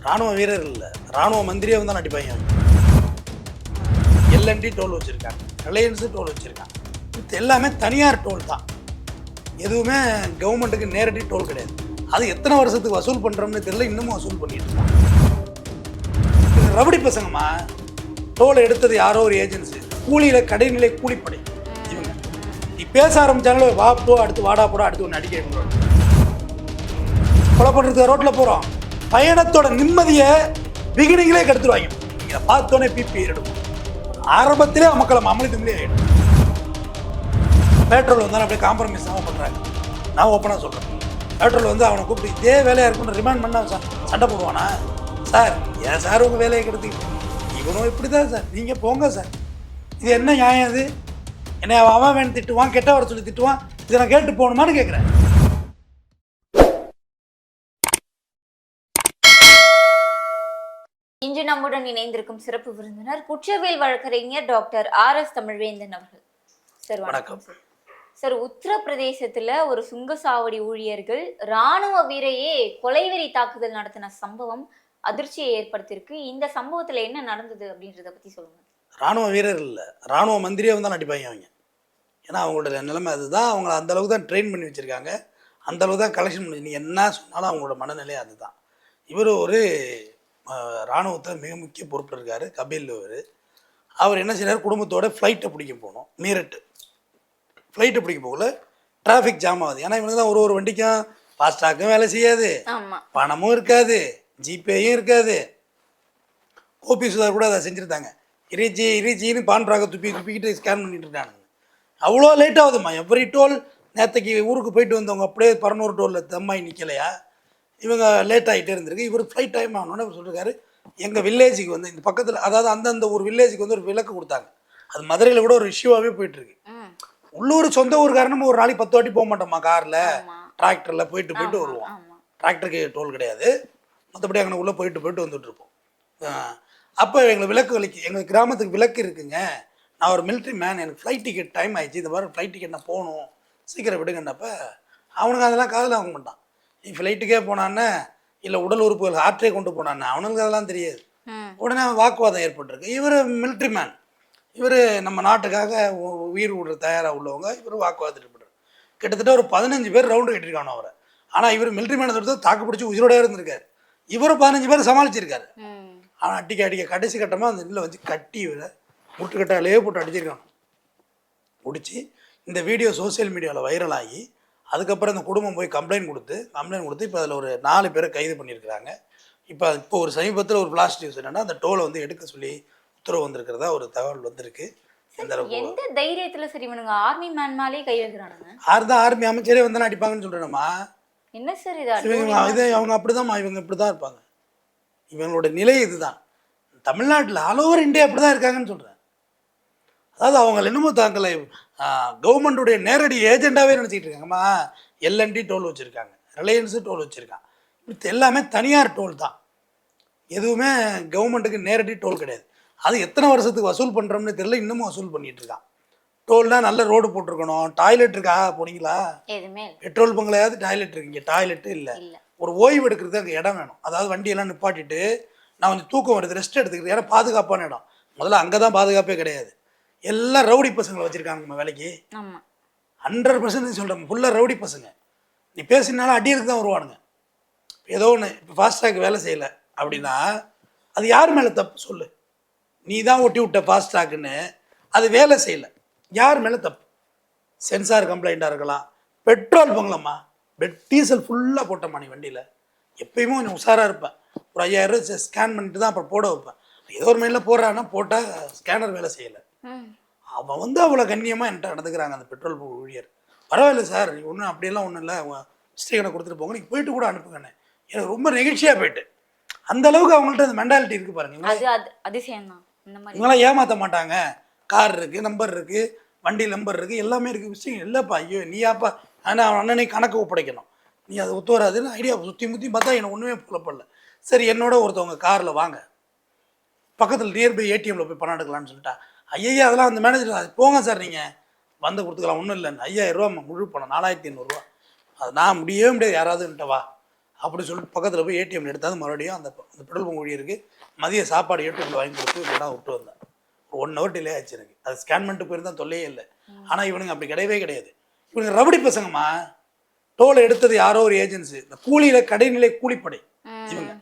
ராணுவ வீரர் இல்லை, ராணுவ மந்திரியே வந்து அடிப்பாங்க. எல்என்டி டோல் வச்சுருக்காங்க, ரிலையன்ஸு டோல் வச்சுருக்காங்க. இது எல்லாமே தனியார் டோல் தான், எதுவுமே கவர்மெண்ட்டுக்கு நேரடி டோல் கிடையாது. அது எத்தனை வருஷத்துக்கு வசூல் பண்ணுறோம்னு தெரியல, இன்னமும் வசூல் பண்ணிட்டு இருக்காங்க. ரவுடி பசங்கம்மா, டோல் எடுத்தது யாரோ ஒரு ஏஜென்சி, கூலியில் கடைநிலை கூலிப்படை இவங்க. நீ பேச ஆரம்பித்தாங்களோ வா போ, அடுத்து வாடா போடா, அடுத்து ஒன்று அடிக்க கொலை பண்ணுறதுக்கு ரோட்டில் போகிறோம். பயணத்தோட நிம்மதியை பிகினிங்களே கெடுத்துருவாங்க. இதை பார்த்தோன்னே பிபி எடுக்கும். ஆரம்பத்திலே மக்களை அமளி திமிலே ஆகிடும். பேட்ரோல் வந்தாலும் அப்படியே காம்ப்ரமைஸ் தான் பண்ணுறாங்க. நான் ஓப்பனாக சொல்கிறேன், பேட்ரோல் வந்து அவனை கூப்பிட்டு இதே வேலையாக இருக்குன்னு ரிமாண்ட் பண்ண சண்டை போடுவானா? சார் ஏன் சார் உங்கள் வேலையை கெடுத்துக்கிட்டு, இவனும் இப்படி தான் சார், நீங்கள் போங்க சார். இது என்ன நியாயம்? இது என்னை அவன் வேணும் திட்டுவான், கெட்ட வர சொல்லி திட்டுவான், இதை நான் கேட்டு போகணுமான்னு கேட்குறேன். இன்று நம்முடன் இணைந்திருக்கும் சிறப்பு விருந்தினர் குற்றவியல் வழக்கறிஞர் டாக்டர் RS தமிழ்வேந்தன் அவர்கள். சார் வணக்கம். சார், உத்தரப்பிரதேசத்துல ஒரு சுங்கசாவடி ஊழியர்கள் ராணுவ வீரையே கொலைவெறி தாக்குதல் நடத்தின சம்பவம் அதிர்ச்சியை ஏற்படுத்தியிருக்கு. இந்த சம்பவத்துல என்ன நடந்தது அப்படின்றத பத்தி சொல்லுங்க. ராணுவ வீரர் இல்லை, ராணுவ மந்திரியே வந்து அடிப்பாங்க அவங்க. ஏன்னா அவங்களோட நிலைமை அதுதான். அவங்கள அந்தளவுக்கு தான் ட்ரெயின் பண்ணி வச்சுருக்காங்க, அந்தளவுக்கு தான் கலெக்ஷன் பண்ணி. நீ என்ன சொன்னாலும் அவங்களோட மனநிலை அதுதான். இவர் ஒரு இராணுவத்தில் மிக முக்கிய பொறுப்பில் இருக்கார், கபில். அவர் என்ன செய்கிறார், குடும்பத்தோட ஃப்ளைட்டை பிடிக்க போகணும். மீரட்டு ஃப்ளைட்டை பிடிக்க போகல, டிராஃபிக் ஜாம் ஆகுது. ஏன்னா இவனுக்கு தான் ஒரு வண்டிக்கும் ஃபாஸ்டாக்கும் வேலை செய்யாது, பணமும் இருக்காது, ஜிபேயும் இருக்காது. கோபி சுதார் கூட அதை செஞ்சுருந்தாங்க. இரிச்சின்னு பான்றாக துப்பிக்கிட்டு ஸ்கேன் பண்ணிட்டு இருக்கானுங்க. அவ்வளோ லேட் ஆகுதுமா. எவ்ரி டோல், நேற்றுக்கு ஊருக்கு போயிட்டு வந்தவங்க அப்படியே 11 டோலில் தம்மாய் நிற்கலையா, இவங்க லேட் ஆகிட்டே இருந்திருக்கு. இவர் ஃப்ளைட் டைம் ஆகணுன்னு அவர் சொல்லியிருக்காரு. எங்கள் வில்லேஜுக்கு வந்து இந்த பக்கத்தில், அதாவது அந்தந்த ஒரு வில்லேஜுக்கு வந்து ஒரு விலக்கு கொடுத்தாங்க. அது மதுரையில் கூட ஒரு இஷ்யூவாகவே போயிட்டுருக்கு. உள்ளூர் சொந்த ஊருக்காரனும் ஒரு நாளைக்கு 10 வாட்டி போக மாட்டோமா காரில், டிராக்டரில் போயிட்டு வருவோம். டிராக்டருக்கு டோல் கிடையாது, மற்றபடி அங்கே உள்ளே போயிட்டு வந்துட்டுருப்போம். அப்போ எங்களை விலக்கு வலிக்கு, எங்கள் கிராமத்துக்கு விலக்கு இருக்குங்க, நான் ஒரு மிலிட்ரி மேன், எனக்கு ஃப்ளைட் டிக்கெட் டைம் ஆயிடுச்சு, இந்த மாதிரி ஃப்ளைட் டிக்கெட் நான் போகணும், சீக்கிரம் விடுங்கன்னப்போ அவனுக்கு அதெல்லாம் காதில் வாங்க மாட்டான். நீ ஃப்ளைட்டுக்கே போனான்னு, இல்லை உடல் உறுப்புகள் ஹார்ட்டே கொண்டு போனான்னு, அவனுக்கு அதெல்லாம் தெரியாது. உடனே அவன் வாக்குவாதம் ஏற்பட்டிருக்கு. இவர் மிலிட்ரி மேன், இவர் நம்ம நாட்டுக்காக உயிர் விடுற தயாராக உள்ளவங்க, இவர் வாக்குவாதம் ஏற்படுறாரு. கிட்டத்தட்ட ஒரு 15 பேர் ரவுண்டு கட்டியிருக்கானோ அவரை. ஆனால் இவர் மிலிட்ரி மேனை தொடுத்து தாக்கு பிடிச்சி உயிரோட இருந்திருக்காரு. இவரும் 15 பேர் சமாளிச்சிருக்காரு. ஆனால் அடிக்க கடைசி கட்டமாக அந்த இதில் வந்து கட்டி இவரை முட்டுக்கட்டாலே போட்டு அடிச்சிருக்காங்க. முடிச்சு இந்த வீடியோ சோசியல் மீடியாவில் வைரலாகி, அதுக்கப்புறம் இந்த குடும்பம் போய் கம்ப்ளைண்ட் கொடுத்து இப்போ அதில் ஒரு 4 பேரை கைது பண்ணியிருக்கிறாங்க. இப்போ ஒரு சமீபத்தில் ஒரு பிளாஸ்ட் நியூஸ் என்னென்னா, அந்த டோலை வந்து எடுக்க சொல்லி உத்தரவு வந்திருக்கிறதா ஒரு தகவல் வந்திருக்கு. எந்த தைரியத்தில் சரி இவனுங்க ஆர்மி மேன் மேலே கை வைக்கிறானுங்க? ஆர்மி அமைச்சரே வந்து அடிப்பாங்கன்னு சொல்கிறேன்மா. என்ன சார் இது அவங்க அப்படிதான்மா, இவங்க இப்படி தான் இருப்பாங்க. இவங்களோட நிலை இதுதான். தமிழ்நாட்டில் ஆல் ஓவர் இந்தியா அப்படி தான் இருக்காங்கன்னு சொல்கிறேன். அதாவது அவங்க என்னமோ தாக்கலை கவர்மெண்ட்டுடைய நேரடி ஏஜெண்டாகவே நினச்சிக்கிட்டு இருக்காங்கம்மா. எல்என்டி டோல் வச்சுருக்காங்க, ரிலையன்ஸு டோல் வச்சுருக்காங்க. இது எல்லாமே தனியார் டோல் தான், எதுவுமே கவர்மெண்ட்டுக்கு நேரடி டோல் கிடையாது. அது எத்தனை வருஷத்துக்கு வசூல் பண்ணுறோம்னு தெரியல, இன்னமும் வசூல் பண்ணிகிட்டு இருக்கான். டோல்னால் நல்ல ரோடு போட்டிருக்கணும், டாய்லெட் இருக்கா போனீங்களா, பெட்ரோல் பங்களையாவது டாய்லெட் இருக்கு, இங்கே டாய்லெட்டு இல்லை. ஒரு ஓய்வு எடுக்கிறது அங்கே இடம் வேணும். அதாவது வண்டியெல்லாம் நிப்பாட்டிட்டு நான் கொஞ்சம் தூக்கம் வருது, ரெஸ்ட் எடுத்துக்கிறது, ஏன்னா பாதுகாப்பான இடம். முதல்ல அங்கே தான் பாதுகாப்பே கிடையாது. எல்லாம் ரவுடி பசங்களை வச்சுருக்காங்க நம்ம வேலைக்கு. 100% சொல்கிறேன், ஃபுல்லாக ரவுடி பசங்க. நீ பேசினாலும் அடியருக்கு தான் வருவானுங்க. ஏதோ ஒன்று இப்போ ஃபாஸ்ட்ராக் வேலை செய்யலை அப்படின்னா அது யார் மேலே தப்பு சொல்லு? நீ தான் ஒட்டி விட்ட ஃபாஸ்ட்ராக்குன்னு, அது வேலை செய்யலை, யார் மேலே தப்பு? சென்சார் கம்ப்ளைண்ட்டாக இருக்கலாம், பெட்ரோல் பங்களம்மா, டீசல் ஃபுல்லாக போட்டம்மா நீ வண்டியில். எப்பயுமே கொஞ்சம் உஷாராக இருப்பேன். ஒரு 5000 ஸ்கேன் பண்ணிட்டு தான் அப்புறம் போட வைப்பேன். ஏதோ ஒரு மெயிலில் போடுறான்னா போட்டால் ஸ்கேனர் வேலை செய்யலை. அவன் வந்து அவ்வளோ கண்ணியமாக என்கிட்ட நடந்துக்கிறாங்க அந்த பெட்ரோல் ஊழியர். பரவாயில்ல சார், ஒன்றும் அப்படியெல்லாம் ஒன்றும் இல்லை, அவங்க மிஸ்டேக்கனை கொடுத்துட்டு போங்க, நீங்கள் போயிட்டு கூட அனுப்புங்கண்ணே. எனக்கு ரொம்ப நெகிழ்ச்சியாக போயிட்டு. அந்த அளவுக்கு அவங்கள்ட்ட அந்த மென்டாலிட்டி இருக்குது பாருங்க. அதிசயம் தான். இவங்களாம் ஏமாற்ற மாட்டாங்க. கார் இருக்குது, நம்பர் இருக்குது, வண்டி நம்பர் இருக்குது, எல்லாமே இருக்குது. விஷயம் இல்லைப்பா, ஐயோ நீயாப்பா, ஆனால் அவன் அண்ணனை கணக்கு ஒப்படைக்கணும், நீ அதை ஒத்து வராதுன்னு ஐடியா சுற்றி முற்றி பார்த்தா எனக்கு ஒன்றுமே புலப்படல. சரி, என்னோட ஒருத்தவங்க காரில் வாங்க, பக்கத்தில் நியர்பை ஏடிஎம்மில் போய் பணம் எடுக்கலான்னு சொல்லிட்டா. ஐயா அதெல்லாம் அந்த மேனேஜர் போங்க சார், நீங்கள் வந்து கொடுத்துக்கலாம், ஒன்றும் இல்லைன்னு. 5000 ரூபா முழு பணம், 4500 ரூபா. அது நான் முடியவே முடியாது, யாராவதுன்ட்ட வா அப்படி சொல்லிட்டு பக்கத்தில் போய் ஏடிஎம் எடுத்தாந்து மறுபடியும் அந்த பெட்ரோல் பங்க் ஊழியருக்கு மதிய சாப்பாடு ஏடிஎம்ல வாங்கி கொடுத்து இப்படி தான் விட்டு வந்தேன். ஒரு 1 ஹவர் டிலே ஆச்சு எனக்கு. அது ஸ்கேன் பண்ணிட்டு போயிருந்தா தொல்லையே இல்லை. ஆனால் இவனுங்க அப்படி கிடையவே கிடையாது. இவனுங்க ரபடி பசங்கம்மா. டோல் எடுத்தது யாரோ ஒரு ஏஜென்சி, இந்த கூலியில் கடைநிலை கூலிப்படை இவங்க.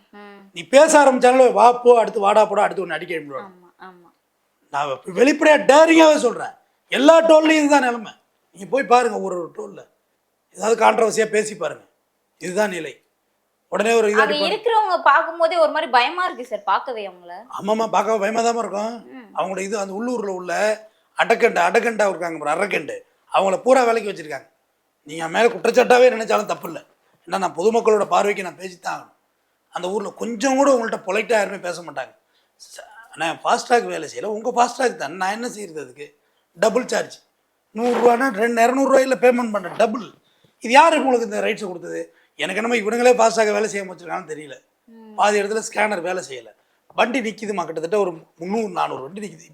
நீ பேச ஆரம்பிச்சாங்களோ வா போ, அடுத்து வாடா போடா, அடுத்து ஒன்று அடிக்க விடுவாங்க. நான் வெளிப்படையாக டேரிங்காகவே சொல்கிறேன், எல்லா டோல்லையும் இதுதான் நிலைமை. நீங்கள் போய் பாருங்கள், ஒரு டோலில் ஏதாவது கான்ட்ரவர்சியாக பேசி பாருங்கள், இதுதான் நிலை. உடனே ஒரு இது இருக்கிறவங்க பார்க்கும்போதே ஒரு மாதிரி பயமா இருக்கு சார் பார்க்கவே அவங்கள. ஆமாம்மா, பார்க்க பயமாக தான் இருக்கும். அவங்களோட இது அந்த உள்ளூரில் உள்ள அடக்கண்டா இருக்காங்க, அரக்கண்டு, அவங்கள பூரா வேலைக்கு வச்சுருக்காங்க. நீங்கள் மேலே குற்றச்சாட்டாகவே நினைச்சாலும் தப்பு இல்லை. ஏன்னா நான் பொதுமக்களோட பார்வைக்கு நான் பேசித்தான் ஆகணும். அந்த ஊரில் கொஞ்சம் கூட உங்கள்கிட்ட பொலைட்டாக யாருமே பேச மாட்டாங்க. நான் ஃபாஸ்ட்ராக் வேலை செய்யலை, உங்கள் ஃபாஸ்ட்ராக் தான், நான் என்ன செய்கிறது? அதுக்கு டபுள் சார்ஜ் 100 ரூபானா 200 ரூபாயில் பேமெண்ட் பண்ணுறேன், டபுள். இது யார் உங்களுக்கு இந்த ரைட்ஸை கொடுத்தது? எனக்கு என்னமோ இவனுங்களே ஃபாஸ்ட்ராக வேலை செய்ய வச்சுருக்காங்கன்னு தெரியல. பாதி இடத்துல ஸ்கேனர் வேலை செய்யலை, வண்டி நிற்கிதுமா, கிட்டத்தட்ட ஒரு 300-400 வண்டி நிற்கிது.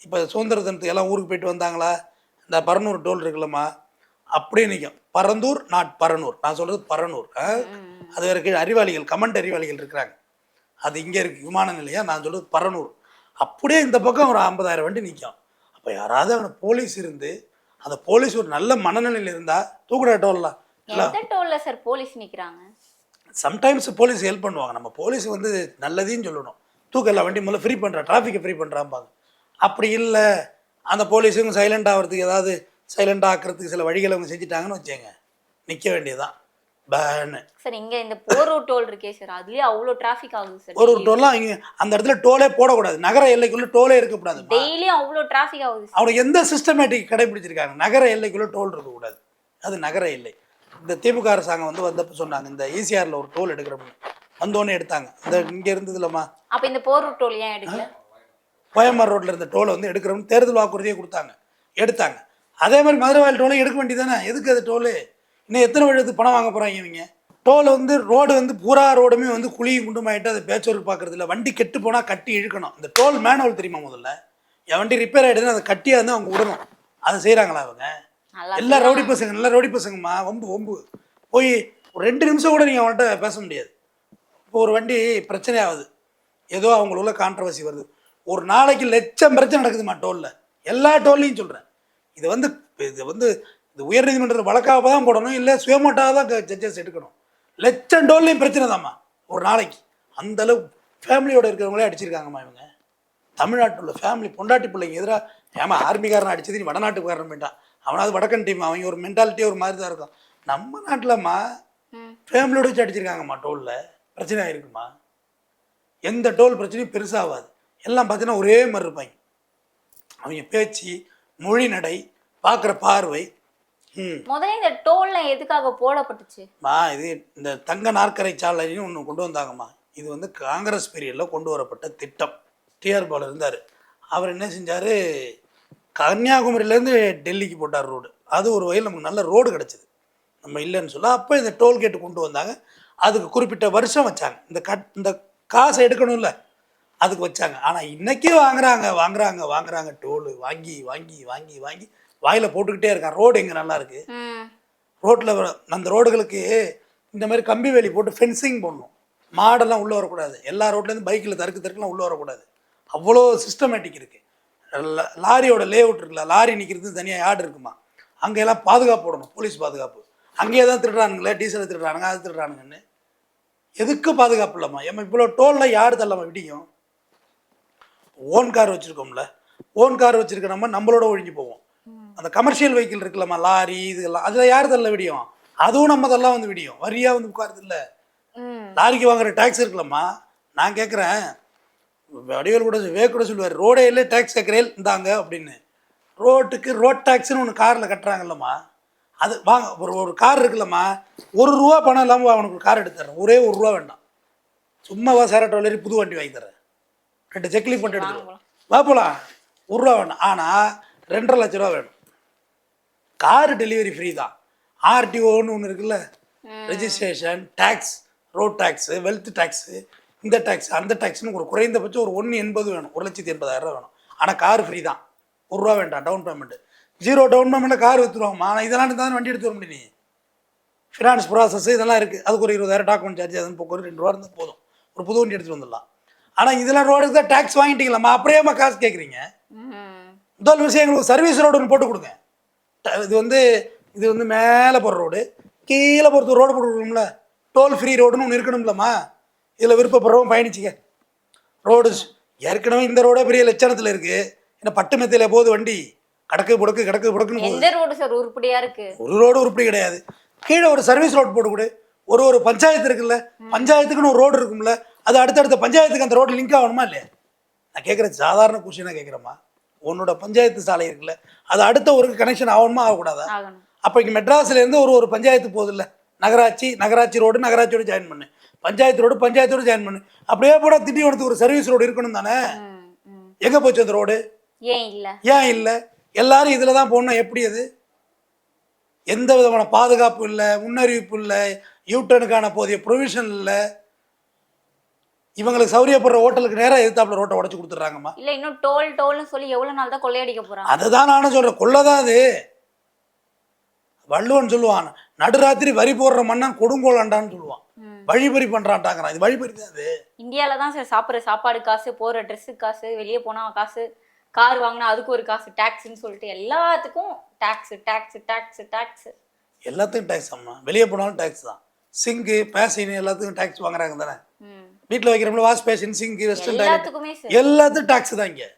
இப்போ சுதந்திர தினத்துக்கு எல்லாம் ஊருக்கு போயிட்டு வந்தாங்களா, இந்த பரனூர் டோல் இருக்குல்லம்மா, அப்படியே நிற்கும். பரந்தூர் நாட் பரனூர், நான் சொல்கிறது பரனூர். அது வரைக்கும் அறிவாளிகள், கமெண்ட் அறிவாளிகள் இருக்கிறாங்க. அது இங்கே இருக்குது விமான நிலையம், நான் சொல்கிறது பரனூர். அப்படியே இந்த பக்கம் ஒரு 50,000 வண்டி நிற்கும். அப்போ யாராவது அவனை போலீஸ் இருந்து, அந்த போலீஸ் ஒரு நல்ல மனநிலையில் இருந்தால் தூக்குடா டோல்லாம். சார் போலீஸ் நிற்கிறாங்க, சம்டைம்ஸ் போலீஸ் ஹெல்ப் பண்ணுவாங்க. நம்ம போலீஸ் வந்து நல்லதையும் சொல்லணும், தூக்கல வண்டி முதல்ல ஃப்ரீ பண்ணுறா, டிராஃபிக்கை ஃப்ரீ பண்ணுறாம்பாங்க. அப்படி இல்லை, அந்த போலீஸுங்க சைலண்ட் ஆகிறதுக்கு ஏதாவது சைலண்ட் ஆக்கிறதுக்கு சில வழிகளை அவங்க செஞ்சுட்டாங்கன்னு வச்சேங்க, நிற்க வேண்டியதுதான் பேனு. சார் இங்கே இந்த போரூர் டோல் இருக்கே சார், அதுலேயே அவ்வளோ டிராஃபிக் ஆகுது சார். போரூர் டோல்லாம் இங்கே அந்த இடத்துல டோலே போடக்கூடாது, நகர எல்லைக்குள்ளே டோலே இருக்கக்கூடாது. டெய்லியும் அவ்வளோ டிராஃபிக் ஆகுது. அவங்க எந்த சிஸ்டமேட்டிக் கடைபிடிச்சிருக்காங்க? நகர எல்லைக்குள்ளே டோல் இருக்கக்கூடாது, அது நகர எல்லை. இந்த திமுக அரசாங்கம் வந்தப்போ சொன்னாங்க, இந்த ஈசிஆரில் ஒரு டோல் எடுக்கிறோம்னு, வந்தோடனே எடுத்தாங்க. இந்த இங்கே இருந்தது இல்லைம்மா, அப்போ இந்த போரூர் டோல் ஏன் எடுக்கல? கோயம்பர் ரோட்டில் இருந்த டோலை வந்து எடுக்கிறோம்னு தேர்தல் வாக்குறுதியை கொடுத்தாங்க, எடுத்தாங்க. அதே மாதிரி மதுரவாயில் டோலை எடுக்க வேண்டியதானே? எதுக்கு அது டோலு? இன்னும் எத்தனை வருடத்துக்கு பணம் வாங்க போகிறாங்க இவங்க? டோல் வந்து ரோடு வந்து பூரா ரோடுமே வந்து குழியும் குண்டுமாயிட்டு அதை பேச்சொருக்கு பார்க்குறது இல்லை. வண்டி கெட்டு போனால் கட்டி இழுக்கணும். இந்த டோல் மேனுவல் தெரியுமா? முதல்ல என் வண்டி ரிப்பேர் ஆகிடுதுன்னு அதை கட்டியாக இருந்தால் அவங்க விடணும். அதை செய்கிறாங்களா அவங்க? எல்லாம் ரவுடி பசங்க, நல்லா ரவுடி பசங்கம்மா. ஒம்பு போய் ஒரு 2 நிமிஷம் கூட நீங்கள் அவன்கிட்ட பேச முடியாது. இப்போ ஒரு வண்டி பிரச்சனை ஆகுது, ஏதோ அவங்களுக்குள்ள கான்ட்ரவர்சி வருது, ஒரு நாளைக்கு லட்சம் பிரச்சனை நடக்குதுமா டோலில், எல்லா டோல்லையும் சொல்கிறேன். இது வந்து இது உயர்நீதிமன்றத்தில் வழக்காக தான் போடணும், இல்லை சுயமோட்டாக தான் ஜட்ஜஸ் எடுக்கணும். லட்சம் டோல்லையும் பிரச்சனை தான்மா ஒரு நாளைக்கு. அந்தளவு ஃபேமிலியோடு இருக்கிறவங்களே அடிச்சிருக்காங்கம்மா இவங்க. தமிழ்நாட்டில் உள்ள ஃபேமிலி பொண்டாட்டி பிள்ளைங்க எதிராக, ஏமா ஆர்மிக்காரன் அடிச்சது நீ வடநாட்டுக்காரன் போயிட்டான், அவனாவது வடக்கன் டீம், அவங்க ஒரு மென்டாலிட்டியே ஒரு மாதிரி தான் இருக்கும். நம்ம நாட்டில்மா ஃபேமிலியோட வச்சு அடிச்சிருக்காங்கம்மா டோலில். பிரச்சனை ஆகிருக்குமா? எந்த டோல் பிரச்சனையும் பெருசாகாது, எல்லாம் பார்த்தீங்கன்னா ஒரே மாதிரி இருப்பாங்க. அவங்க பேச்சு, மொழி நடை, பார்க்குற பார்வை. முதல்ல இந்த டோல்ல எதுக்காக போடப்பட்டுச்சு? இது இந்த தங்க நாற்கரை சாலைன்னு ஒன்று கொண்டு வந்தாங்கம்மா. இது வந்து காங்கிரஸ் பீரியடில் கொண்டு வரப்பட்ட திட்டம். டிஆர் பாலு இருந்தார், அவர் என்ன செஞ்சார், கன்னியாகுமரியிலேருந்து டெல்லிக்கு போட்டார் ரோடு. அது ஒரு வகையில் நமக்கு நல்ல ரோடு கிடச்சிது, நம்ம இல்லைன்னு சொல்ல. அப்போ இந்த டோல்கேட்டு கொண்டு வந்தாங்க, அதுக்கு குறிப்பிட்ட வருஷம் வச்சாங்க. இந்த காசை எடுக்கணும்ல, அதுக்கு வச்சாங்க. ஆனால் இன்றைக்கே வாங்குறாங்க டோலு. வாங்கி வாங்கி வாங்கி வாங்கி வாயில் போட்டுக்கிட்டே இருக்கான். ரோடு எங்கே நல்லா இருக்குது? ரோட்டில் அந்த ரோடுகளுக்கு இந்த மாதிரி கம்பி வேலி போட்டு ஃபென்சிங் போடணும். மாடெல்லாம் உள்ளே வரக்கூடாது, எல்லா ரோட்லேருந்து பைக்கில் தருக்குலாம் உள்ளே வரக்கூடாது. அவ்வளோ சிஸ்டமேட்டிக் இருக்குது. லாரியோட லே அவுட் இருக்குல்ல, லாரி நிற்கிறது தனியாக யார்டு இருக்குமா, அங்கெல்லாம் பாதுகாப்பு போடணும், போலீஸ் பாதுகாப்பு. அங்கேயே தான் திருடுறானுங்களே, டீசலை திருடுறானுங்க, அது திருடுறானுங்கன்னு. எதுக்கு பாதுகாப்பு இல்லாமா? ஏமா இவ்வளோ டோலில் யார் தள்ளாமல் விடியும்? ஓன் கார் வச்சுருக்கோம்ல, ஓன் கார் வச்சுருக்க நம்மளோட ஒழிஞ்சு போவோம். அந்த கமர்ஷியல் வெஹிக்கிள் இருக்குல்லம்மா, லாரி இதெல்லாம், அதில் யார் தள்ள விடியும்? அதுவும் நம்ம தள்ளலாம் வந்து விடியும், வரியாக வந்து உட்காருது இல்லை. லாரிக்கு வாங்குற டேக்ஸ் இருக்குல்லம்மா, நான் கேட்குறேன், வடிவேல் கூட சொல்லுவார், ரோடே இல்லை டேக்ஸ் கேட்குறேன் இந்தாங்க அப்படின்னு. ரோட்டுக்கு ரோட் டேக்ஸ்னு ஒன்று காரில் கட்டுறாங்கல்லம்மா, அது வாங்க. ஒரு கார் இருக்குல்லம்மா, ₹1 பணம் இல்லாமல் அவனுக்கு ஒரு கார் எடுத்து தரேன், ஒரே ₹1 வேண்டாம், சும்மாவா சேரட்டோலேரி புது வண்டி வாங்கி தரேன், 2 செக்லி போட்டு எடுத்துருவோம், வா போகலாம், ₹1 வேண்டாம். ஆனால் 2.5 லட்ச ரூபா வேணும். காரு டெலிவரி ஃப்ரீ தான். ஆர்டிஓன்னு ஒன்று இருக்குல்ல, registration tax, road tax, wealth tax, இந்த டேக்ஸ் அந்த டேக்ஸ்னு ஒரு குறைந்தபட்சம் ஒரு 1.80 வேணும், 1,80,000 வேணும். ஆனால் கார் ஃப்ரீ தான், ₹1 வேண்டாம் டவுன் பேமெண்ட்டு. 0 டவுன் பேமெண்ட்டில் கார் விற்றுருவாங்கம்மா. ஆனால் இதெல்லாம் தான் வண்டி எடுத்து வர முடியும். ஃபினான்ஸ் ப்ராசஸ் இதெல்லாம் இருக்குது. அதுக்கு ஒரு 20,000 டாக்குமெண்ட் சார்ஜ், அதுன்னு போக்கு 2 ரூபா இருந்தால் போதும், ஒரு புது வண்டி எடுத்துகிட்டு வந்துடலாம். ஆனால் இதெல்லாம் ரோடுக்கு தான் டேக்ஸ் வாங்கிட்டீங்களாம்மா, அப்படியேம்மா காசு கேட்குறீங்க? முதல் விஷயம் எங்களுக்கு சர்வீஸ் ரோடு ஒன்று போட்டு கொடுங்க. இது வந்து மேலே போகிற ரோடு, கீழே போகிறது ரோடு போட்டு கொடுக்கணும்ல. டோல் ஃப்ரீ ரோடுன்னு ஒன்று இருக்கணும்லம்மா. இதில் விருப்பப்படுறவங்க பயணிச்சிங்க. ரோடு ஏற்கனவே இந்த ரோடே பெரிய லட்சணத்தில் இருக்குது. ஏன்னா பட்டு மெத்தையில் போகுது வண்டி, கடக்கு புடக்குன்னு எந்த ரோடு சார் உருப்படியா இருக்கு? ஒரு ரோடு உருப்படி கிடையாது. கீழே ஒரு சர்வீஸ் ரோடு போட்டு கொடு. ஒரு பஞ்சாயத்து இருக்குல்ல, பஞ்சாயத்துக்குன்னு ஒரு ரோடு இருக்கும்ல, அது அடுத்தடுத்த பஞ்சாயத்துக்கு அந்த ரோடு லிங்க் ஆகணுமா இல்லையா? நான் கேட்குறது சாதாரண கொஸ்டினாக கேட்குறேம்மா. உன்னோட பஞ்சாயத்து சாலை இருக்குல்ல, அது அடுத்த ஒரு கனெக்ஷன் ஆகணுமா ஆகக்கூடாதா? அப்போ இங்கே மெட்ராஸ்லேருந்து ஒரு பஞ்சாயத்து போகுது இல்லை, நகராட்சி ரோடு நகராட்சியோடு ஜாயின் பண்ணு, பஞ்சாயத்தோடு ஜாயின் பண்ணு. அப்படியே போட திண்டிவனத்துக்கு ஒரு சர்வீஸ் ரோடு இருக்கணும் தானே? எங்கே போச்சு அந்த ரோடு? ஏன் இல்லை? எல்லாரும் இதில் தான் போடணும். எப்படி அது? எந்த விதமான பாதுகாப்பு இல்லை, முன்னறிவிப்பு இல்லை, யூட்டனுக்கான போதிய ப்ரொவிஷன் இல்லை. இவங்களுக்கு சௌரியப்படுற ஹோட்டலுக்கு நேராக எதிர்த்தாப்புல ரோட்டை உடச்சு கொடுத்துட்றாங்கம்மா. இல்லை, இன்னும் டோல்னு சொல்லி எவ்வளோ நாள் தான் கொள்ளையடிக்க போகிறாங்க? அதுதான் நானும் சொல்கிறேன், கொள்ளதான் அது. வள்ளுவன் சொல்லுவான், நடுராத்திரி வரி போடுற மன்னன் கொடுங்கோலாண்டான்னு சொல்லுவான். வழிபறி பண்ணுறான்ட்டாங்கிறான். இது வழிபறி தான். அது இந்தியாவில் தான் சார் சாப்பிட்ற சாப்பாடு காசு, போகிற ட்ரெஸ்ஸுக்கு காசு, வெளியே போனால் காசு, கார் வாங்கினா அதுக்கு ஒரு காசு, டேக்ஸ்ன்னு சொல்லிட்டு எல்லாத்துக்கும் டேக்ஸ். எல்லாத்துக்கும் டேக்ஸ் அம்மா. வெளியே போனாலும் டேக்ஸ் தான். சிங்கு பேசின் எல்லாத்துக்கும் டேக்ஸ் வாங்குறாங்க தானே? வீட்டில் வைக்கிறோம்ல வாஷ் பேஷன், சிங்கு, வெஸ்டர்ன் எல்லாத்துக்கும் டேக்ஸ் தான். இங்கே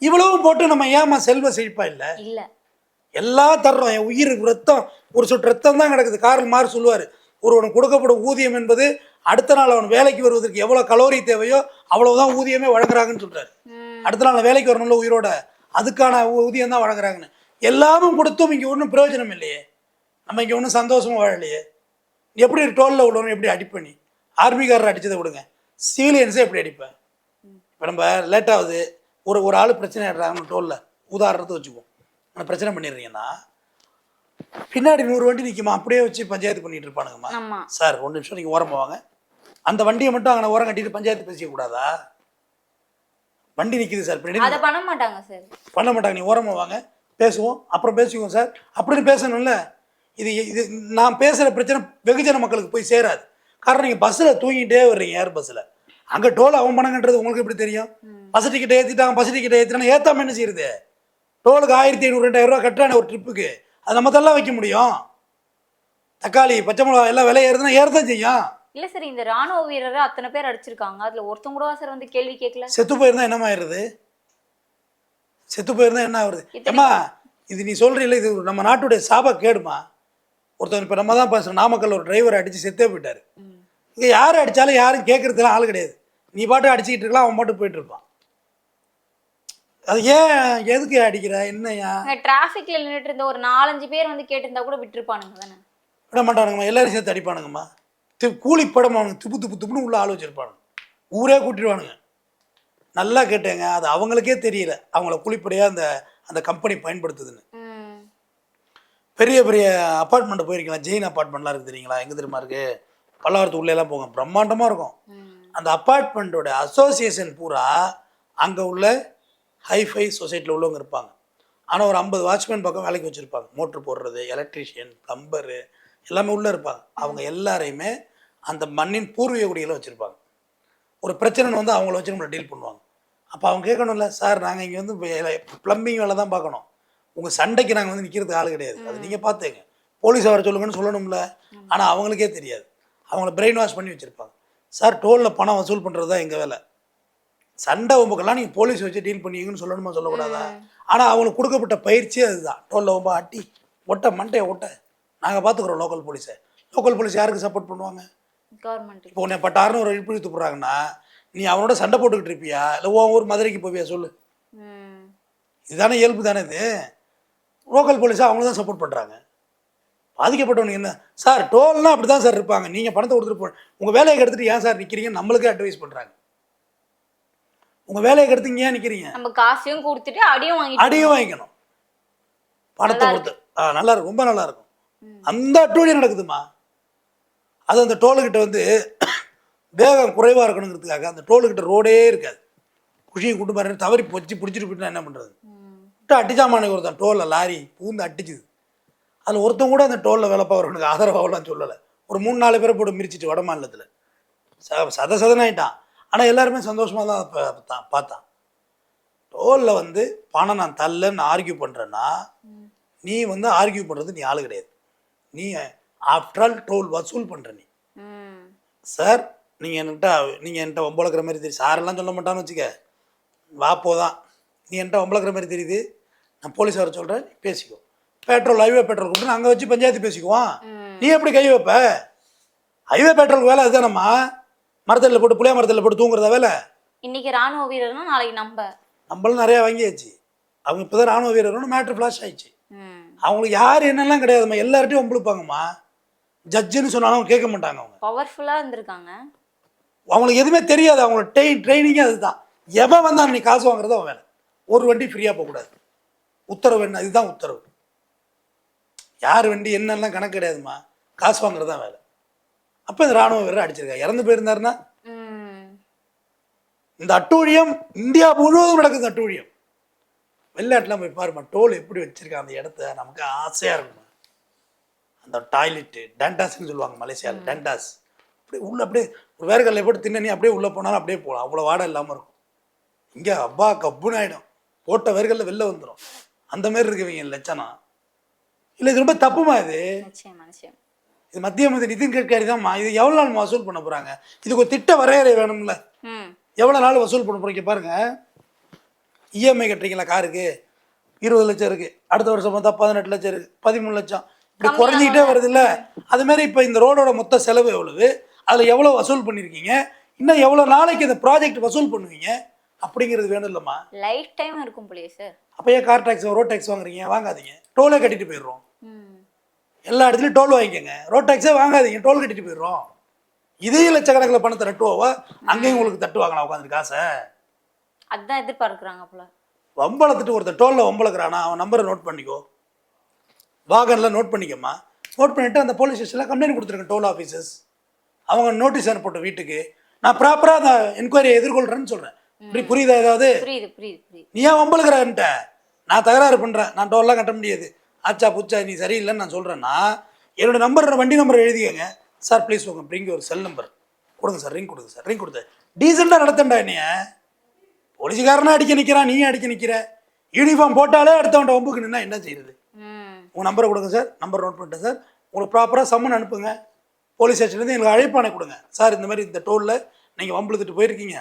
இவ்வளவும் போட்டு நம்ம ஏமா செல்வ செழிப்பா இல்லை? எல்லாம் தர்றோம். என் உயிர் ரத்தம், ஒரு சொட்டு ரத்தம் தான் கிடக்குது. கார்ல் மார்க்ஸ் சொல்லுவார், ஒருவனுக்கு கொடுக்கப்படும் ஊதியம் என்பது அடுத்த நாள் அவன் வேலைக்கு வருவதற்கு எவ்வளோ கலோரி தேவையோ அவ்வளவுதான் ஊதியமே வழங்குறாங்கன்னு சொல்றாரு. அடுத்த நாள் வேலைக்கு வரணும்ல உயிரோட, அதுக்கான ஊதியம் தான் வழங்குறாங்கன்னு. எல்லாமும் கொடுத்தும் இங்கே ஒன்றும் பிரயோஜனம் இல்லையே. நம்ம இங்கே ஒன்றும் சந்தோஷமாக வாழலையே. எப்படி டோலில் உள்ளவனும் எப்படி அடிப்பண்ணி ஆர்மிக்காரர் அடித்ததை விடுங்க, சிவிலியன்ஸே எப்படி அடிப்பேன்? இப்போ நம்ம லேட்டாகுது, ஒரு ஆள் பிரச்சனை ஆடுறாங்கன்னு டோலில் உதாரணத்தை வச்சுக்குவோம். ஆனால் பிரச்சனை பண்ணிடுறீங்கன்னா பின்னாடி 100 வண்டி நிற்குமா, அப்படியே வச்சு பஞ்சாயத்து பண்ணிட்டு இருப்பானுங்கம்மா. சார் 1 நிமிஷம் நீங்கள் ஓரம் போவாங்க, அந்த வண்டியை மட்டும் அங்கே ஓரம் கட்டிட்டு பஞ்சாயத்து பேசிக்கூடாதா? வண்டி நிற்கிது சார், அதை பண்ண மாட்டாங்க சார். பண்ண மாட்டாங்க. நீ ஓரமாக வாங்க, பேசுவோம், அப்புறம் பேசிக்குவோம் சார் அப்படின்னு பேசணும்ல. இது நான் பேசுகிற பிரச்சனை வெகுஜன மக்களுக்கு போய் சேராது. காரணம் நீங்கள் பஸ்ஸில் தூங்கிட்டே வர்றீங்க, ஏர் பஸ்ஸில். அங்கே டோல் அவன் பணம் கட்டுறது உங்களுக்கு எப்படி தெரியும்? பஸ் டிக்கெட்டை ஏற்றிட்டாங்க, பஸ் டிக்கெட்டை ஏற்றிட்டாங்க, ஏற்றாம என்ன செய்யுது? டோலுக்கு 1500-2000 ரூபா கட்டுறானே ஒரு ட்ரிப்புக்கு, அது நம்ம தான் வைக்க முடியும். தக்காளி பச்சை மிளகா எல்லாம் விலை ஏறுதுன்னா ஏறதான் செய்யும். இல்லை சார், இந்த ராணுவ வீரரை அத்தனை பேர் அடிச்சிருக்காங்க, அதில் ஒருத்தங்க கூட சார் வந்து கேள்வி கேட்கல. செத்து போயிருந்தா என்னமா ஆயிடுது? செத்து போயிருந்தா என்ன ஆகுது? ஏம்மா இது நீ சொல்கிறீல்ல, இது நம்ம நாட்டுடைய சாப கேடுமா. ஒருத்தர் இப்போ நம்ம தான் பேசுகிறோம், நாமக்கல் ஒரு டிரைவரை அடித்து செத்தே போயிட்டார். இங்கே யார் அடித்தாலும் யாரும் கேட்குறதுலாம் ஆள் கிடையாது. நீ பாட்டு அடிச்சுக்கிட்டு இருக்கலாம், அவன் பாட்டு போயிட்டு இருப்பான். அது ஏன் எதுக்கு அடிக்கிற என்னையா? டிராஃபிக்ல நின்றுட்டு இருந்த ஒரு 4-5 பேர் வந்து கேட்டிருந்தா கூட விட்டுருப்பானுங்க தானே? விட மாட்டானுங்கம்மா, எல்லாரும் சேர்த்து அடிப்பானுங்கம்மா. கூலி படம் அவனுக்கு துப்புன்னு உள்ள ஆள் வச்சிருப்பானுங்க, ஊரே கூட்டிடுவானுங்க. நல்லா கேட்டேங்க, அது அவங்களுக்கே தெரியல அவங்கள கூலிப்படையாக அந்த கம்பெனி பயன்படுத்துதுன்னு. பெரிய பெரிய அப்பார்ட்மெண்ட் போயிருக்கலாம், ஜெயின் அப்பார்ட்மெண்ட்லாம் இருக்குது தெரியுங்களா? எங்கே தெரியுமா இருக்குது? பல்லாவரத்து உள்ளேலாம் போங்க, பிரம்மாண்டமாக இருக்கும். அந்த அப்பார்ட்மெண்ட்டோட அசோசியேஷன் பூரா அங்கே உள்ள ஹைஃபை சொசைட்டியில் உள்ளவங்க இருப்பாங்க. ஆனால் ஒரு 50 வாட்ச்மேன் பக்கம் வேலைக்கு வச்சுருப்பாங்க. மோட்ரு போடுறது, எலக்ட்ரிஷியன், ப்ளம்பரு எல்லாமே உள்ளே இருப்பாங்க. அவங்க எல்லாரையுமே அந்த மண்ணின் பூர்வீக குடிகளை வச்சுருப்பாங்க. ஒரு பிரச்சனைன்னு வந்து அவங்கள வச்சு நம்மளை டீல் பண்ணுவாங்க. அப்போ அவங்க கேட்கணும்ல, சார் நாங்கள் இங்கே வந்து ப்ளம்பிங் வேலை தான் பார்க்கணும், உங்கள் சண்டைக்கு நாங்கள் வந்து நிற்கிறதுக்கு ஆள் கிடையாது, அது நீங்கள் பார்த்துங்க, போலீஸ் வர சொல்லுங்கன்னு சொல்லணும்ல. ஆனால் அவங்களுக்கே தெரியாது, அவங்கள பிரெயின் வாஷ் பண்ணி வச்சுருப்பாங்க. சார் டோலில் பணம் வசூல் பண்ணுறது தான் எங்கள் வேலை, சண்டை ஒம்புக்கெல்லாம் நீங்கள் போலீஸ் வச்சு டீல் பண்ணிங்கன்னு சொல்லணுமா சொல்லக்கூடாதா? ஆனால் அவங்களுக்கு கொடுக்கப்பட்ட பயிற்சி அதுதான். டோலில் ஒம்ப அட்டி ஒட்ட மண்டையை ஒட்ட நாங்கள் பார்த்துக்குறோம் லோக்கல் போலீஸை. லோக்கல் போலீஸ் யாருக்கு சப்போர்ட் பண்ணுவாங்க? கவர்மெண்ட். இப்போ உன்னை பட்டாருன்னு ஒரு இழுப்பு இழுத்து போடுறாங்கன்னா நீ அவனோட சண்டை போட்டுக்கிட்டு இருப்பியா, இல்லை உன் ஊர் மதுரைக்கு போவியா சொல்லு? இதுதானே இயல்பு தானே இது. லோக்கல் போலீஸாக அவங்க தான் சப்போர்ட் பண்ணுறாங்க. பாதிக்கப்பட்டவனுக்கு என்ன சார்? டோல்னால் அப்படி தான் சார் இருப்பாங்க. நீங்கள் பணத்தை கொடுத்துட்டு போ, உங்கள் வேலையை எடுத்துகிட்டு ஏன் சார் நிற்கிறீங்கன்னு நம்மளுக்கே அட்வைஸ் பண்ணுறாங்க. உங்கள் வேலையை எடுத்து ஏன் நிற்கிறீங்க? நம்ம காசையும் கொடுத்துட்டு அடியும் வாங்கிக்கணும். பணத்தை கொடுத்து நல்லா இருக்கும், ரொம்ப நல்லா இருக்கும். அந்த அட்டூழியம் நடக்குதுமா. அது அந்த டோலுக்கிட்ட வந்து வேகம் குறைவாக இருக்கணுங்கிறதுக்காக அந்த டோலுக்கிட்ட ரோடே இருக்காது. குஷியை கூட்டு பாரு, தவறி பிடிச்சிட்டு போயிட்டு என்ன பண்ணுறது? விட்டு அடிச்சாமானு ஒருத்தன் டோலில் லாரி பூந்து அடிச்சுது. அதில் ஒருத்தன் கூட அந்த டோலில் வேலை பார்க்குறவனுக்கு ஆதரவாகலாம் சொல்லலை. ஒரு 3-4 பேரை போட்டு மிரிச்சிட்டு வட மாநிலத்தில் சதனாயிட்டான். ஆனால் எல்லாருமே சந்தோஷமாக தான் பார்த்தான். டோலில் வந்து பணம் நான் தரலன்னு ஆர்கியூ பண்ணுறேன்னா நீ வந்து ஆர்கியூ பண்ணுறது நீ ஆளு கிடையாது. நீ ஆஃப்டர் ஆல் டோல் வசூல் பண்ணுற நீ. சார் நீங்கள் என்கிட்ட ஒம்பளக்கிற மாதிரி தெரியுது. சாரெல்லாம் சொல்ல மாட்டான்னு வச்சுக்க, வாப்போதான். நீ என்கிட்ட ஒம்பளக்கிற மாதிரி தெரியுது, நான் போலீஸ் வர சொல்கிறேன், நீ பேசிக்கோ. ஹைவே பெட்ரோல் கூப்பிட்டு அங்கே வச்சு பஞ்சாயத்து பேசிக்குவான். நீ எப்படி கை வைப்ப? ஹைவே பெட்ரோல் வேலை அதுதானம்மா. மரத்தில் போட்டு புளியா மரத்தில் போட்டு தூங்குறதா வேலை? இன்னைக்கு ராணுவ வீரர்னா நாளைக்கு நம்மளும் நிறையா வாங்கியாச்சு. அவங்க இப்போ தான் ராணுவ வீரர்னு மேட்ரு ஃப்ளாஷ் ஆயிடுச்சு. அவங்களுக்கு யார் என்னெல்லாம் கிடையாதும்மா, எல்லார்ட்டையும் ஒம்பளுப்பாங்கம்மா. ஜட்ஜுன்னு சொன்னாலும் அவங்க கேட்க மாட்டாங்க. அவங்க பவர்ஃபுல்லாக இருந்திருக்காங்க. அவங்களுக்கு எதுவுமே தெரியாது. அவங்களோட ட்ரைனிங்கே அதுதான். எவன் வந்தால் நீ காசு வாங்குறது அவன் வேலை. ஒரு வண்டி ஃப்ரீயாக போகக்கூடாது, உத்தரவு என்ன, இதுதான் உத்தரவு. யார் வண்டி என்னெல்லாம் கணக்கு கிடையாதுமா, காசு வாங்குறது தான் வேலை. அப்போ இந்த ராணுவ வீரர் அடிச்சிருக்கா. இறந்து போயிருந்தாருன்னா இந்த அட்டூழியம் இந்தியா முழுவதும் நடக்குது. அட்டூழியம் வெளிநாட்டுலாம் போய் பாருமா, டோல் எப்படி வச்சிருக்கான் அந்த இடத்த, நமக்கு ஆசையாக இருக்குமா. அந்த டாய்லெட்டு டேண்டாஸ்ன்னு சொல்லுவாங்க மலேசியாவில், டேண்டாஸ். அப்படியே உள்ள அப்படியே ஒரு வேர்கல்லை போட்டு தின்னி அப்படியே உள்ளே போனாலும் அப்படியே போகலாம், அவ்வளோ வாடை இல்லாமல் இருக்கும். இங்கே அப்பா கப்புன்னு ஆகிடும், போட்ட வேர்கல்ல வெளில வந்துடும். அந்த மாதிரி இருக்குவீங்க லட்சணம். இல்லை இது ரொம்ப தப்புமா. இது இது மத்திய மந்திரி நிதின் கட்கரி தான்மா. இது எவ்வளோ நாள் வசூல் பண்ண போகிறாங்க? இதுக்கு ஒரு திட்ட வரையறை வேணும்ல. எவ்வளோ நாள் வசூல் பண்ண போகிறீங்க பாருங்க. இஎம்ஐ கட்டுறீங்களா காருக்கு, 20 லட்சம் இருக்குது, அடுத்த வருஷம் பார்த்தா 18 லட்சம் இருக்குது, 13 லட்சம், இப்படி குறைஞ்சிக்கிட்டே வருது இல்லை? அதுமாரி இப்போ இந்த ரோடோட மொத்த செலவு எவ்வளவு, அதில் எவ்வளோ வசூல் பண்ணியிருக்கீங்க, இன்னும் எவ்வளோ நாளைக்கு இந்த ப்ராஜெக்ட் வசூல் பண்ணுவீங்க அப்படிங்கிறது வேணும் இல்லைம்மா. லைஃப் டைம் இருக்கும் போலியே சார். அப்போ ஏன் கார் டேக்ஸ் ரோட் டேக்ஸ் வாங்குறீங்க? வாங்காதீங்க, டோலே கட்டிட்டு போயிடுறோம். எல்லா இடத்துலையும் டோல் வாங்கிக்கோங்க, ரோட் டேக்ஸே வாங்காதீங்க, டோல் கட்டிட்டு போயிடுறோம். இதே லட்சக்கணக்கில் பணத்தை நட்டுவோவா, அங்கேயும் உங்களுக்கு தட்டுவாங்களா உட்காந்து காசை? அதுதான் எதிர்பார்க்குறாங்க போல. வம்பளத்துட்டு ஒருத்தர் டோலில் வம்பளக்குறானா, அவன் நம்பரை நோட் பண்ணிக்கோ, வாகனில் நோட் பண்ணிக்கம்மா. நோட் பண்ணிவிட்டு அந்த போலீஸ் ஸ்டேஷனில் கம்ப்ளைண்ட் கொடுத்துருங்க. டோல் ஆஃபீஸர்ஸ் அவங்க நோட்டீஸ் அனுப்பட்ட வீட்டுக்கு நான் ப்ராப்பராக அந்த என்கொயரியை எதிர்கொள்கிறேன்னு சொல்கிறேன். இப்படி புரியுதா? ஏதாவது நீ ஏன் வம்பளுக்குறன்ட்ட நான் தகராறு பண்ணுறேன், நான் டோல்லாம் கட்ட முடியாது, ஆச்சா புச்சா நீ சரியில்லைன்னு நான் சொல்கிறேன்னா, என்னோடய நம்பர் வண்டி நம்பர் எழுதிக்கங்க சார், ப்ளீஸ் உங்கள் பிரிங்க ஒரு செல் நம்பர் கொடுங்க சார், ரிங் கொடுங்க சார், ரிங் கொடுத்து டீசெண்டாக நடத்தண்டா. என்னைய போலீஸுக்காரனா அடிக்க நிற்கிறான், நீயும் அடிக்க நிற்கிற. யூனிஃபார்ம் போட்டாலே அடுத்தவன்ட்ட வம்புக்கு நின்னா என்ன செய்யுது? உங்கள் நம்பரை கொடுங்க சார், நம்பர் நோட் பண்ணிட்டேன் சார், உங்களுக்கு ப்ராப்பராக சம்மன் அனுப்புங்க. போலீஸ் ஸ்டேஷன்லேருந்து எங்களுக்கு அழைப்பானை கொடுங்க சார், இந்த மாதிரி இந்த டோலில் நீங்கள் வம்புழுத்துட்டு போயிருக்கீங்க,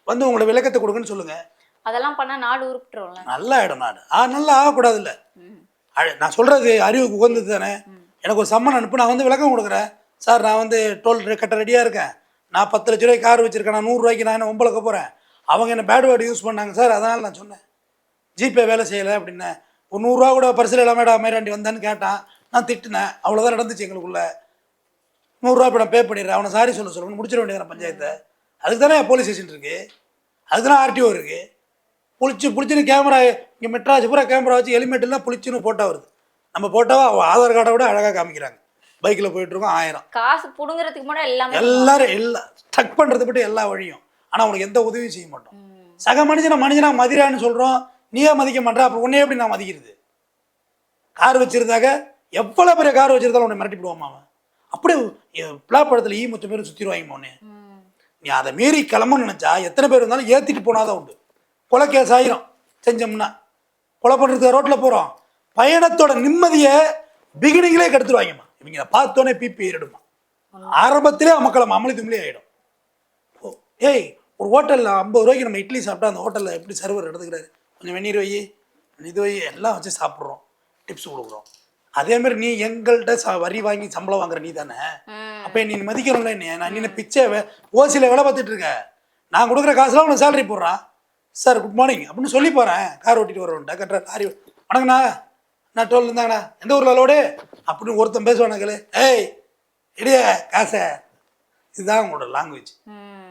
வந்து உங்களோட விளக்கத்தை கொடுங்கன்னு சொல்லுங்கள். அதெல்லாம் பண்ணால் நாடு உருப்பிட்டுருவோம்ல. நல்லா ஆகிடும் நாடு. நல்லா ஆகக்கூடாது இல்லை. நான் சொல்கிறது அறிவுக்கு உகந்தது தானே. எனக்கு ஒரு சம்மன் அனுப்பு, நான் வந்து விளக்கம் கொடுக்குறேன் சார், நான் வந்து டோல் கட்ட ரெடியாக இருக்கேன், நான் 10 லட்ச ரூபாய்க்கு கார் வச்சுருக்கேன், நான் 100 ரூபாய்க்கு நான் என்ன வம்பளக்க போகிறேன், அவங்க என்ன பேட் வேர்டு யூஸ் பண்ணாங்க சார், அதனால் நான் சொன்னேன் ஜிபே வேலை செய்யலை அப்படின்னேன். ஒரு 100 ரூபா கூட பரிசில் இல்லாமடா மேராண்டி வந்தான்னு கேட்டான், நான் திட்டினேன், அவ்வளோதான் நடந்துச்சு எங்களுக்குள்ள. 100 ரூபா இப்போ நான் பே பண்ணிடுறேன், அவனை சாரி சொல்லணும்னு முடிச்சிட வேண்டியது பஞ்சாயத்தை. அதுக்கு தானே போலீஸ் ஸ்டேஷன் இருக்குது, அதுக்கு தானே ஆர்டிஓ இருக்குது. புளிச்சுன்னு கேமரா இங்கே மெட்ராஸ் பூரா கேமரா வச்சு ஹெல்மெட்டெல்லாம் புளிச்சுன்னு போட்டா வருது. நம்ம போட்டாவா ஆதார் கார்டை விட அழகாக காமிக்கிறாங்க. பைக்கில் போயிட்டுருக்கோம் 1000 காசு பிடுங்கிறதுக்கு முன்னாடி எல்லாரும் ஸ்டக் பண்ணுறது பற்றி எல்லா வழியும். ஆனால் உனக்கு எந்த உதவியும் செய்ய மாட்டோம். சக மனுஷனா மதிரான்னு சொல்கிறோம், நீயே மதிக்க மாட்டேன், அப்புறம் உன்னையே எப்படி நான் மதிக்கிறது? கார் வச்சுருந்தாக்க எவ்வளோ பெரிய கார் வச்சுருந்தாலும் உன்னை மிரட்டி விடுவோமா? அவன் அப்படியே பிளாப்பழத்தில் மொத்த பேர் சுற்றிடுவாங்க உடனே. நீ அதை மீறி கிளம்புன்னு நினச்சா எத்தனை பேர் இருந்தாலும் ஏற்றிட்டு போனாதான் உண்டு. கொலை கேஸ் ஆயிரும் செஞ்சோம்னா, கொலை பண்ணுறதுக்கு ரோட்டில் போகிறோம், பயணத்தோட நிம்மதியை பிகினிங்களே கெடுத்துருவாங்கம்மா. இவங்க பார்த்தோன்னே பிபி ஏறிடுமா, ஆரம்பத்திலே மக்களை அமளி தும்மிலே ஆகிடும். ஏய், ஒரு ஹோட்டலில் 50 ரூபாய்க்கு நம்ம இட்லி சாப்பிட்டா அந்த ஹோட்டலில் எப்படி சர்வர் எடுத்துக்கிறாரு, கொஞ்சம் வெந்நீர் வை, இது வை, எல்லாம் வச்சு சாப்பிட்றோம், டிப்ஸ் கொடுக்குறோம். அதேமாதிரி நீ எங்கள்கிட்ட வரி வாங்கி சம்பளம் வாங்குற நீ தானே, அப்போ நீ மதிக்கிறோம்ல. நான் நீ பிச்சை ஓசியில் வேலை பார்த்துட்டு இருக்க, நான் கொடுக்குற காசுலாம் உனக்கு சேலரி போடுறான் சார், குட் மார்னிங் அப்படின்னு சொல்லி போகிறேன். கார் ஓட்டிட்டு வரவன்ட்டா கட்டுற லாரி, வணங்கண்ணா நான் டோல் இருந்தாங்கண்ணா, எந்த ஊரில் லோடு அப்படின்னு ஒருத்தன் பேசுவானுங்களே, ஏய் இடையே காசை. இதுதான் அவங்களோட லாங்குவேஜ்,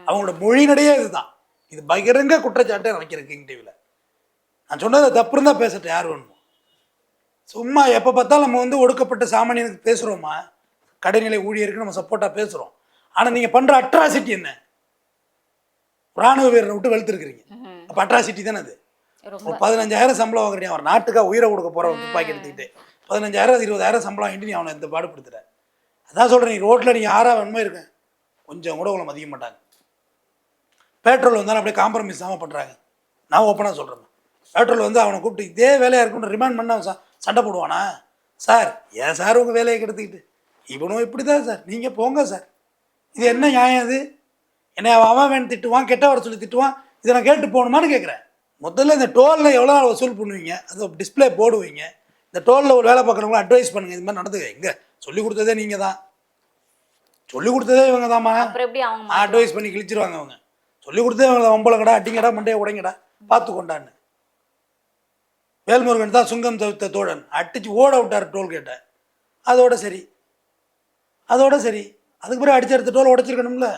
அவங்களோட மொழிநடையே இதுதான். இது பகிரங்க குற்றச்சாட்டை நினைக்கிறேன் கிங் டிவியில். நான் சொன்னதை தப்பு இருந்தால் பேசட்டும், யார் வேணுமோ. சும்மா எப்போ பார்த்தாலும் நம்ம வந்து ஒடுக்கப்பட்ட சாமானியனுக்கு பேசுகிறோமா, கடைநிலை ஊழியருக்கு நம்ம சப்போர்ட்டாக பேசுகிறோம். ஆனால் நீங்கள் பண்ணுற அட்ராசிட்டி என்ன? ராணுவ வீரரை விட்டு வெளுத்துருக்குறீங்க, அப்போ அட்ராசிட்டி தானே அது. ஒரு 15,000 சம்பளம் வாங்குறீங்க, அவர் நாட்டுக்காக உயிரை கொடுக்க போகிற ஒரு துப்பாக்கி எடுத்துக்கிட்டு 15,000 20,000 சம்பளம் வாங்கிட்டு நீ அவனை இந்த பாடுபடுத்துற. அதான் சொல்கிறேன், நீ ரோட்டில் நீங்கள் யாராக வேணுமோ இருக்க, கொஞ்சம் கூட உங்களை மதிக்க மாட்டாங்க. பெட்ரோல் வந்தாலும் அப்படியே காம்ப்ரமைஸ் ஆகாமல் பண்ணுறாங்க. நான் ஓப்பனாக சொல்கிறேன், பெட்ரோல் வந்து அவனை கூப்பிட்டு இதே வேலையாக இருக்குன்னு ரிமாண்ட் பண்ண அவன் சண்டை போடுவானா? சார் ஏன் சார் உங்கள் வேலையை கெடுத்துக்கிட்டு, இவனும் இப்படி தான் சார், நீங்கள் போங்க சார். இது என்ன நியாயம்? இது என்னை அவன் வேணும் திட்டுவான், கெட்ட வர சொல்லி திட்டுவான், இதை நான் கேட்டு போகணுமான்னு கேட்குறேன். முதல்ல இந்த டோலில் எவ்வளோ நாள் வசூல் பண்ணுவீங்க, அதை டிஸ்பிளே போடுவீங்க. இந்த டோலில் ஒரு வேலை பார்க்குறவங்களும் அட்வைஸ் பண்ணுங்கள், இது மாதிரி நடந்துக்க. எங்கே சொல்லிக் கொடுத்ததே நீங்கள் தான், சொல்லிக் கொடுத்ததே இவங்க தான்மா. அப்புறம் எப்படி அவங்க அட்வைஸ் பண்ணி கிழிச்சிருவாங்க அவங்க. சொல்லிக் கொடுத்ததே இவங்களை வம்பளங்கடா, அட்டிங்கடா, மண்டையை உடைங்கடா, பார்த்து கொண்டான்னு. வேல்முருகன் தான் சுங்கம் தவிர்த்த தோழன், அடித்து ஓட விட்டார் டோல்கேட்டை. அதோட சரி, அதோட சரி. அதுக்கு பிறகு அடிச்சு அடுத்த டோல் உடைச்சிருக்கணும்ல.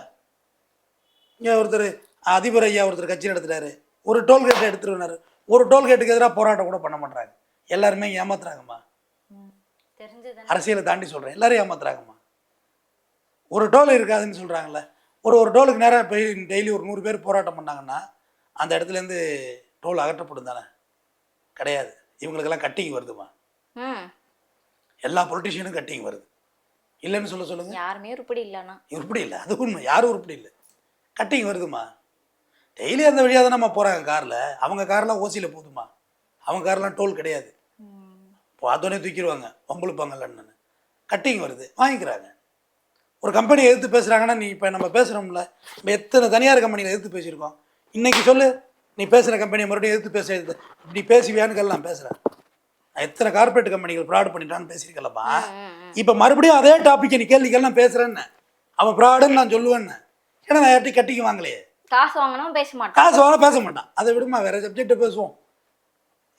இங்கே ஒருத்தர் அதிபர் ஐயா ஒருத்தர் கட்சி நடத்துகிறாரு, ஒரு டோல்கேட்டை எடுத்துருவாரு. ஒரு டோல்கேட்டுக்கு எதிராக போராட்டம் கூட பண்ண மாட்டாங்க. எல்லாருமே ஏமாத்துறாங்கம்மா. அரசியலை தாண்டி சொல்கிறேன், எல்லாரும் ஏமாத்துறாங்கம்மா. ஒரு டோல் இருக்காதுன்னு சொல்கிறாங்களே, ஒரு டோலுக்கு நேராக போய் டெய்லி ஒரு 100 பேர் போராட்டம் பண்ணாங்கன்னா அந்த இடத்துலேருந்து டோல் அகற்றப்படும் தானே? கிடையாது. இவங்களுக்கெல்லாம் கட்டிங் வருதுமா. எல்லா பொலிட்டிஷியனும் கட்டிங் வருது. இல்லைன்னு சொல்லுங்க. யாருமே உருப்படி இல்லைண்ணா. உருப்படி இல்லை, அது உண்மை. யாரும் உருப்படி இல்லை, கட்டிங் வருதுமா. டெய்லி அந்த வழியாக தான் நம்ம போகிறாங்க காரில். அவங்க கார்லாம் ஓசியில் போகுதுமா, அவங்க கார்லாம் டோல் கிடையாது. பார்த்தோன்னே தூக்கிடுவாங்க, வம்பளுப்பாங்கல்லன்னு. கட்டிங் வருது, வாங்கிக்கிறாங்க. ஒரு கம்பெனியை எதிர்த்து பேசுகிறாங்கன்னா, நீ இப்போ நம்ம பேசுகிறோம்ல, இப்போ எத்தனை தனியார் கம்பெனியில் எதிர்த்து பேசியிருக்கோம். இன்றைக்கி சொல்லு, நீ பேசுகிற கம்பெனியை மறுபடியும் எதிர்த்து பேச இப்படி பேசுவியான்னு நான் பேசுகிறேன். எத்தனை கார்பரேட் கம்பெனிகள் ஃப்ராட் பண்ணிட்டான்னு பேசியிருக்கலப்பா. இப்போ மறுபடியும் அதே டாப்பிக்கை நீ கேள்விகள் நான் பேசுகிறேன்னு, அவன் ஃப்ராடுன்னு நான் சொல்லுவேன்னு. ஏன்னா நான் யார்ட்டையும் கட்டிக்கு வாங்கலையே. காசு வாங்கினா பேச மாட்டான், காசு வாங்கினா பேச மாட்டான். அதை விடுமா, வேறு சப்ஜெக்டை பேசுவோம்.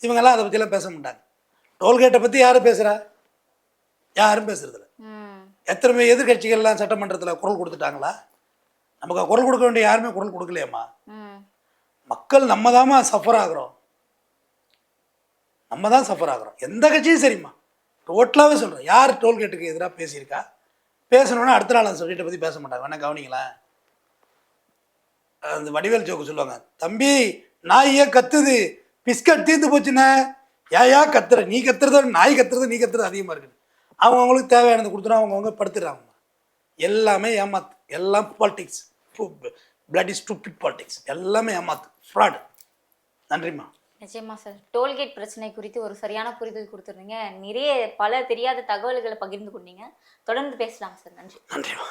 இவங்கெல்லாம் அதை பற்றிலாம் பேச மாட்டாங்க. டோல்கேட்டை பற்றி யாரும் பேசுகிறா? யாரும் பேசுறதில்ல. எத்தனை பேர் எதிர்கட்சிகள்லாம் சட்டமன்றத்தில் குரல் கொடுத்துட்டாங்களா? நமக்கு குரல் கொடுக்க வேண்டிய யாருமே குரல் கொடுக்கலையம்மா. மக்கள் நம்ம தாம்மா சஃபர் ஆகுறோம், நம்ம தான் சஃபர் ஆகுறோம். எந்த கட்சியும் சரிம்மா, டோட்டலாகவே சொல்கிறோம். யார் டோல்கேட்டுக்கு எதிராக பேசியிருக்கா? பேசணுன்னா அடுத்த நாள் அந்த சப்ஜெக்டை பற்றி பேச மாட்டாங்க. வேணா கவனிங்களேன், அந்த வடிவேல் ஜோக்கு சொல்லுவாங்க, தம்பி நாயே கத்துது, பிஸ்கட் தீர்ந்து போச்சுண்ணே, ஏயா கத்துற, நீ கத்துறதோ நாய் கத்துறது, நீ கத்துறது அதிகமாக இருக்குது. அவங்கவுங்களுக்கு தேவையானது கொடுத்துனா அவங்கவுங்க படுத்துடுறாங்க. எல்லாமே ஏமாத்து, எல்லாம் politics, blood is stupid politics, எல்லாமே ஏமாத்து, ஃப்ராடு. நன்றிம்மா. நிச்சயமா சார், டோல்கேட் பிரச்சனை குறித்து ஒரு சரியான புரிதல் கொடுத்துருந்தீங்க. நிறைய பல தெரியாத தகவல்களை பகிர்ந்து கொண்டீங்க. தொடர்ந்து பேசலாம் சார். நன்றி. நன்றிம்மா.